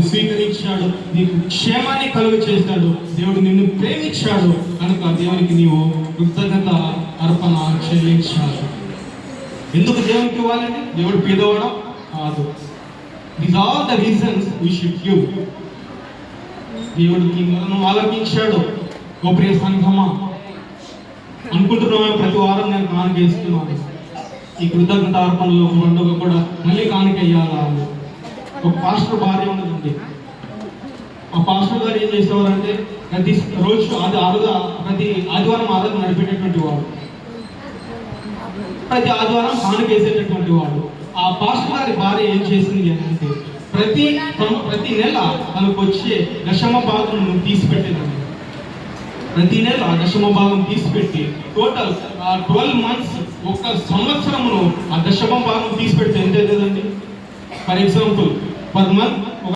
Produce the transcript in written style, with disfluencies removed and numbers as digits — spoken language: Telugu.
స్వీకరించాడు, నీకు క్షేమాన్ని కలుగు చేశాడు, దేవుడు నిన్ను ప్రేమించాడు కనుక దేవునికి నీవు కృతజ్ఞత అర్పణ చెల్లించాలి. ఎందుకు దేవునికి ఇవ్వాలండి? దేవుడు పేదవాడా కాదు. These are the reasons we should give. దేవుడికి మనం ఆలపించాడు. ఓ ప్రియ సంఘమా, అనుకుంటున్నామే ప్రతి వారం నేను కానుక ఇస్తున్నాను, ఈ కృతజ్ఞత అర్పణలో పండుగ కూడా మళ్ళీ కానుక ఇయ్యాలా? ఒక పాస్టర్ భార్య ఉన్నదండి. ఆ పాస్టర్ గారు ఏం చేసేవారంటే ప్రతి రోజు ప్రతి ఆదివారం ఆరాధన నడిపేటటువంటి వాడు, ప్రతి ఆదివారం కానుక వేసేటటువంటి వాడు. ఆ పాస్టర్ గారి భార్య ఏం చేసింది అంటే ప్రతి నెల తనకు వచ్చే దశమ భాగం తీసిపెట్టేదండి. ప్రతి నెల దశమ భాగం తీసిపెట్టి టోటల్ 12 months, ఒక సంవత్సరంలో ఆ దశమ భాగం తీసిపెడితే ఎంత అవుతుందండి? For example, per month